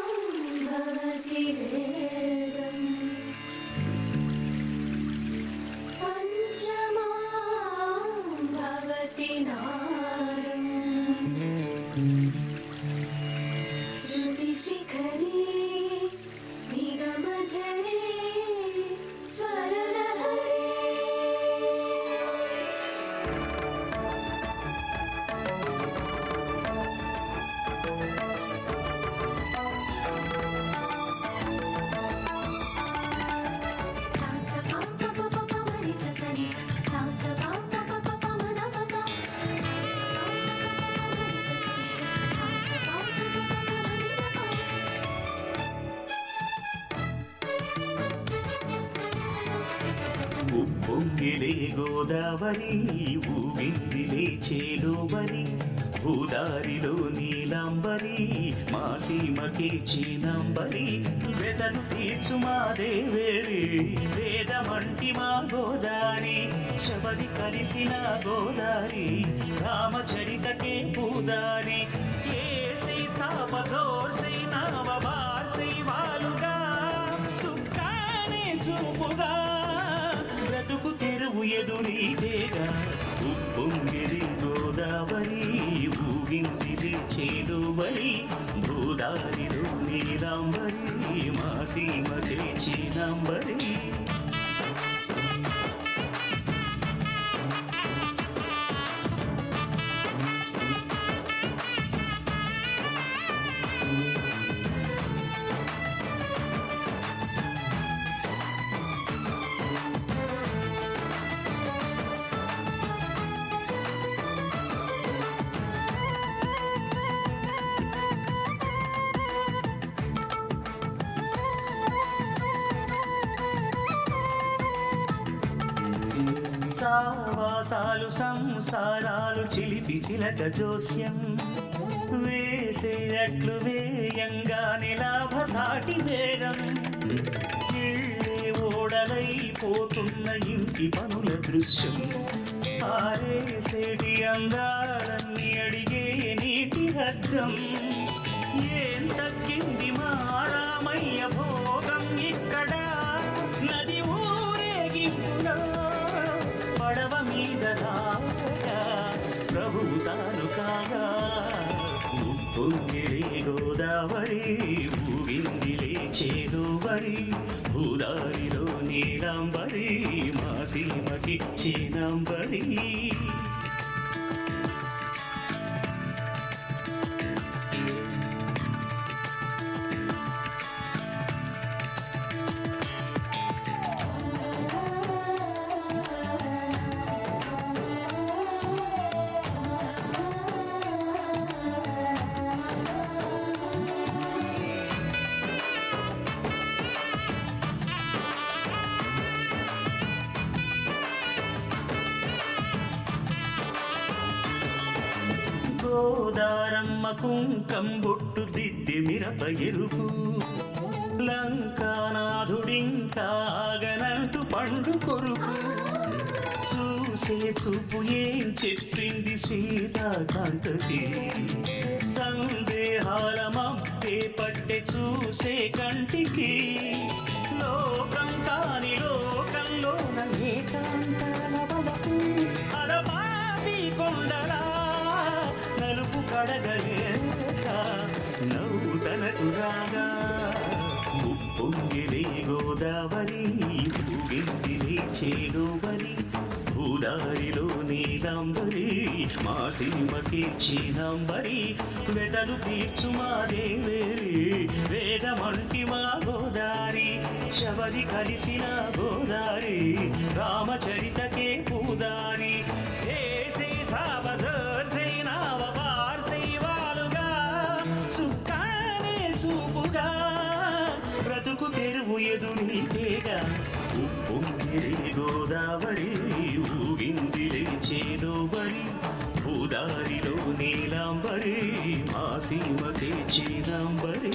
भवति वेदम् पञ्चमां भवति नादम् श्रुतिशिखरे निगमजरे स्वरलहरे ఉప్పొంగిలే గోదావరి ఊగిందిలే చేలోబరి భూదారిలో నీలాంబరి మా సీమకే చీనాంబరి వెదలు తీర్చు మా దేవేరి వేదమంటి మా గోదారి శబరి కలిసిన గోదారి రామచరితకే పూదారి ఏసి చాప జోర్సి నావ బార్సి వాలుగా చుక్కానే చూపుగా బ్రతుకు తెరువు ఎదురీతేగా ఉప్పొంగిరి గోదావరి ఊగిందిరి చేడుబరి భూదారిలో నీలాంబరి మా సీమకే చీనాంబరి సావాసాలు సంసారాలు చిలిపి చిలక జోస్యం వేసేయట్లు వేయంగానే లాభసాటి వేగం ఇళ్ళే ఓడలైపోతున్న ఇంటి పనుల దృశ్యం ఆరేసేటి అందాలన్నీ అడిగే నీటి రగ్గం ఏం తగ్గింది మా రామయ్య భోగం ఇక్కడ నది ఊరేగింపులో పడవ మీద రాగా ప్రభువు తాను కాగా ఉప్పొంగిలే గోదావరి ఊగిందిలే చేదోవరి భూదారిలో నీలాంబరి మా సీమకి చీనాంబరి గోదారమ్మ కుంకం బొట్టు దిద్ది మిరప ఎరుపు లంకానాథుడింకాగనంటూ పండు కొరుకు చూసే చూపు ఏం చెప్పింది సీతాకాంతకి సందేహాల మబ్బే పట్టె చూసే కంటికి లోకం కాని లోకంలోన ఏకాంతాల బలపు అలపాపి కొండలా నలుపు కడగలేక నవ్వుతనకు రాగా ఉప్పొంగిలే గోదావరి ఊగిందిలే చేలోబరి భూదారిలో నీలాంబరి మా సీమకి చీనాంబరి వెదలు తీర్చు మా దేవేరి వేదమంటి మా గోదారి శబరి కలిసిన గోదారి రామచరితకే పూదారి ఏసే సావధర్సే నావ వార్సే వాలుగా సుఖానే చూపుగా బ్రతుకు తెరువు ఎదురీతేగా ఉప్పొంగిలే గోదావరి ఊగిందిలే చేదోబరి భూదారిలో నీలాంబరి మా సీమకే చీనాంబరి